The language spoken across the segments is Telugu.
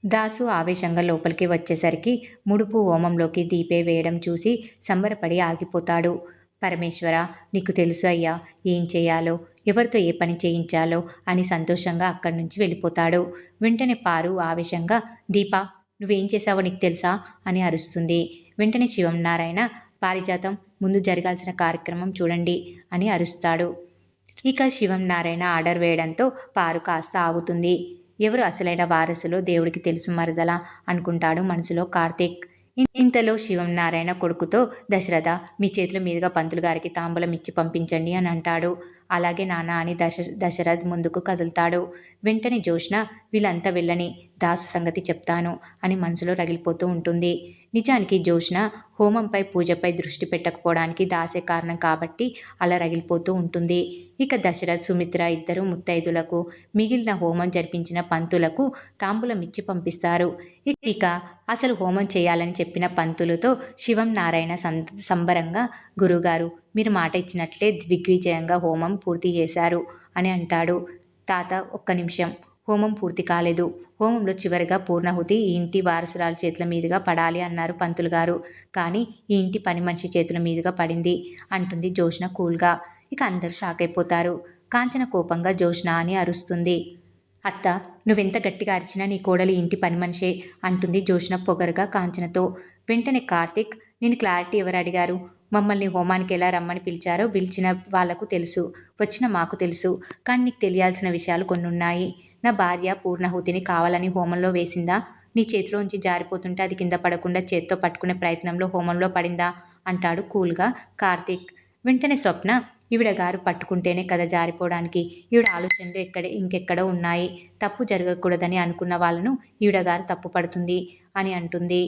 దాసు ఆవేశంగా లోపలికి వచ్చేసరికి ముడుపు హోమంలోకి దీపే వేయడం చూసి సంబరపడి ఆగిపోతాడు. పరమేశ్వర, నీకు తెలుసు అయ్యా, ఏం చేయాలో, ఎవరితో ఏ పని చేయించాలో అని సంతోషంగా అక్కడి నుంచి వెళ్ళిపోతాడు. వెంటనే పారు ఆవేశంగా, దీపా, నువ్వేం చేశావో నీకు తెలుసా అని అరుస్తుంది. వెంటనే శివనారాయణ, పారిజాతం, ముందు జరగాల్సిన కార్యక్రమం చూడండి అని అరుస్తాడు. ఇక శివనారాయణ ఆర్డర్ వేయడంతో పారు కాస్త ఆగుతుంది. ఎవరు అసలైన వారసులో దేవుడికి తెలుసు మరదలా అనుకుంటాడు మనసులో కార్తీక్. ఇంతలో శివనారాయణ కొడుకుతో, దశరథ, మీ చేతుల మీదుగా పంతులు గారికి తాంబూలం ఇచ్చి పంపించండి అని అంటాడు. అలాగే నాన్న అని దశరథ్ ముందుకు కదులుతాడు. వెంటనే జోష్న, వీళ్ళంతా వెళ్ళని దాసు సంగతి చెప్తాను అని మనసులో రగిలిపోతూ ఉంటుంది. నిజానికి జోష్న హోమంపై పూజపై దృష్టి పెట్టకపోవడానికి దాసే కారణం కాబట్టి అలా రగిలిపోతూ ఉంటుంది. ఇక దశరథ్, సుమిత్ర ఇద్దరు ముత్తైదులకు మిగిలిన హోమం జరిపించిన పంతులకు తాంబూలం ఇచ్చి పంపిస్తారు. ఇక అసలు హోమం చేయాలని చెప్పిన పంతులతో శివం నారాయణ సంబరంగా, గురుగారు, మీరు మాట ఇచ్చినట్లే దిగ్విజయంగా హోమం పూర్తి చేశారు అని అంటాడు. తాత, ఒక్క నిమిషం, హోమం పూర్తి కాలేదు. హోమంలో చివరిగా పూర్ణాహుతి ఈ ఇంటి వారసురాల చేతుల మీదుగా పడాలి అన్నారు పంతులు గారు. కానీ ఈ ఇంటి పని మనిషి చేతుల మీదుగా పడింది అంటుంది జోష్న కూల్గా. ఇక అందరూ షాక్ అయిపోతారు. కాంచన కోపంగా జోష్న అని అరుస్తుంది. అత్త, నువ్వెంత గట్టిగా అరిచినా నీ కోడలి ఇంటి పని మనిషే అంటుంది జోష్న పొగరుగా కాంచనతో. వెంటనే కార్తీక్, నేను క్లారిటీ ఎవరు అడిగారు? మమ్మల్ని హోమానికి ఎలా రమ్మని పిలిచారో పిలిచిన వాళ్లకు తెలుసు, వచ్చిన మాకు తెలుసు. కానీ నీకు తెలియాల్సిన విషయాలు కొన్ని ఉన్నాయి. నా భార్య పూర్ణాహుతిని కావాలని హోమంలో వేసిందా? నీ చేతిలోంచి జారిపోతుంటే అది కింద పడకుండా చేత్తో పట్టుకునే ప్రయత్నంలో హోమంలో పడిందా అంటాడు కూల్గా కార్తీక్. వెంటనే స్వప్న, ఈవిడ గారు పట్టుకుంటేనే కదా జారిపోవడానికి, ఈవిడ ఆలోచనలు ఇంకెక్కడో ఉన్నాయి. తప్పు జరగకూడదని అనుకున్న వాళ్ళను ఈవిడ గారు తప్పు పడుతుంది అని అంటుంది.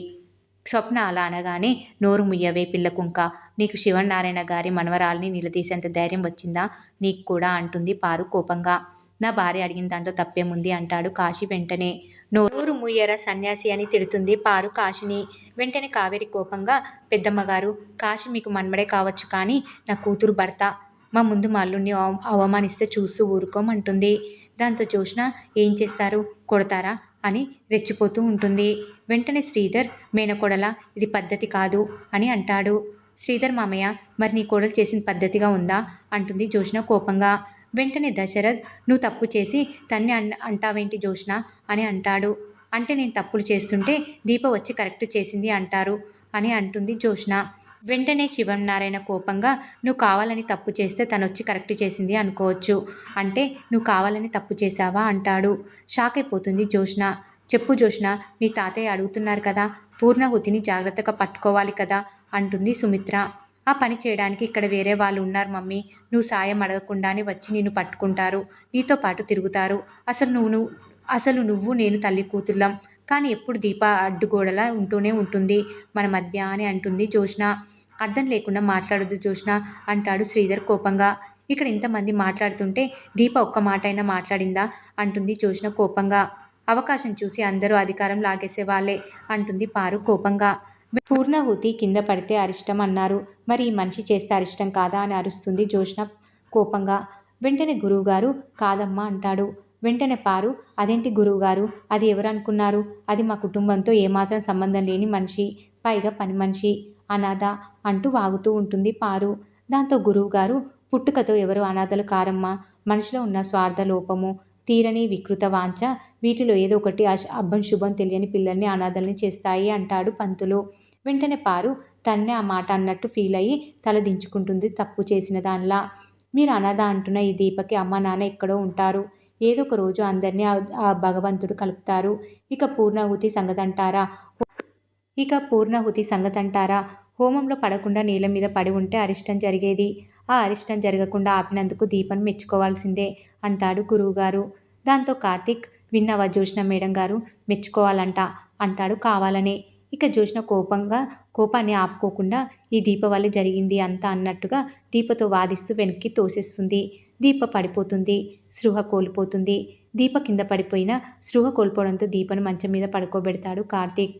స్వప్న అలా అనగానే, నోరు ముయ్యవే పిల్ల కుంక, నీకు శివనారాయణ గారి మనవరాల్ని నిలదీసేంత ధైర్యం వచ్చిందా నీకు కూడా అంటుంది పారు కోపంగా. నా భార్య అడిగిన దాంట్లో తప్పేముంది అంటాడు కాశీ వెంటనే. నోరు ముయ్యరా సన్యాసి అని తిడుతుంది పారు కాశీని. వెంటనే కావేరి కోపంగా, పెద్దమ్మగారు, కాశీ మీకు మన్మడే కావచ్చు కానీ నా కూతురు భర్త. మా ముందు మా అల్లుడిని అవమానిస్తే చూస్తూ ఊరుకోమంటుంది. దాంతో జోష్న, ఏం చేస్తారు, కొడతారా అని రెచ్చిపోతూ ఉంటుంది. వెంటనే శ్రీధర్, మేనకోడలా, ఇది పద్ధతి కాదు అని అంటాడు. శ్రీధర్ మామయ్య, మరి నీ కోడలు చేసిన పద్ధతిగా ఉందా అంటుంది జోష్న కోపంగా. వెంటనే దశరథ్, నువ్వు తప్పు చేసి తన్ని అంటావేంటి జోష్న అని అంటాడు. అంటే నేను తప్పులు చేస్తుంటే దీప వచ్చి కరెక్ట్ చేసింది అంటారు అని అంటుంది జోష్న. వెంటనే శివనారాయణ కోపంగా, నువ్వు కావాలని తప్పు చేస్తే తనొచ్చి కరెక్ట్ చేసింది అనుకోవచ్చు, అంటే నువ్వు కావాలని తప్పు చేశావా అంటాడు. షాక్ అయిపోతుంది జోష్న. చెప్పు జోష్న, మీ తాతయ్య అడుగుతున్నారు కదా, పూర్ణాహుతిని జాగ్రత్తగా పట్టుకోవాలి కదా అంటుంది సుమిత్ర. ఆ పని చేయడానికి ఇక్కడ వేరే వాళ్ళు ఉన్నారు మమ్మీ, నువ్వు సాయం అడగకుండానే వచ్చి నిన్ను పట్టుకుంటారు, నీతో పాటు తిరుగుతారు. అసలు నువ్వు నేను తల్లి కూతుళ్ళం, కానీ ఎప్పుడు దీప అడ్డుగోడలా ఉంటూనే ఉంటుంది మన మధ్య అని అంటుంది జోష్న. అర్థం లేకుండా మాట్లాడొద్దు జోష్న అంటాడు శ్రీధర్ కోపంగా. ఇక్కడ ఇంతమంది మాట్లాడుతుంటే దీప ఒక్క మాట అయినా మాట్లాడిందా అంటుంది జోష్న కోపంగా. అవకాశం చూసి అందరూ అధికారం లాగేసే వాళ్ళే అంటుంది పారు కోపంగా. పూర్ణాహుతి కింద పడితే అరిష్టం అన్నారు, మరి ఈ మనిషి చేస్తే అరిష్టం కాదా అని అరుస్తుంది జోష్న కోపంగా. వెంటనే గురువుగారు, కాదమ్మా అంటాడు. వెంటనే పారు, అదేంటి గురువుగారు, అది ఎవరు అనుకున్నారు, అది మా కుటుంబంతో ఏమాత్రం సంబంధం లేని మనిషి, పైగా పని మనిషి, అనాథ అంటూ వాగుతూ ఉంటుంది పారు. దాంతో గురువుగారు, పుట్టుకతో ఎవరు అనాథలు కారమ్మా, మనిషిలో ఉన్న స్వార్థ లోపము, తీరని వికృత వాంఛ, వీటిలో ఏదో ఒకటి అబ్బం శుభం తెలియని పిల్లల్ని అనాథల్ని చేస్తాయి అంటాడు పంతులు. వెంటనే పారు తన్నే ఆ మాట అన్నట్టు ఫీల్ అయ్యి తల దించుకుంటుంది తప్పు చేసిన దానిలా. మీరు అనాథ అంటున్న ఈ దీపకి అమ్మ నాన్న ఎక్కడో ఉంటారు, ఏదో ఒక రోజు అందరినీ ఆ భగవంతుడు కలుపుతారు. ఇక పూర్ణాహుతి సంగతంటారా, హోమంలో పడకుండా నీళ్ళ మీద పడి ఉంటే అరిష్టం జరిగేది, ఆ అరిష్టం జరగకుండా ఆపినందుకు దీపను మెచ్చుకోవాల్సిందే అంటాడు గురువుగారు. దాంతో కార్తీక్, విన్నావా జోష్న మేడం గారు, మెచ్చుకోవాలంట అంటాడు కావాలనే. ఇక జోష్న కోపాన్ని ఆపుకోకుండా, ఈ దీప వల్ల జరిగింది అంతా అన్నట్టుగా దీపతో వాదిస్తూ వెనక్కి తోసేస్తుంది. దీప పడిపోతుంది, స్పృహ కోల్పోతుంది. దీప కింద పడిపోయినా స్పృహ కోల్పోవడంతో దీపను మంచం మీద పడుకోబెడతాడు కార్తీక్.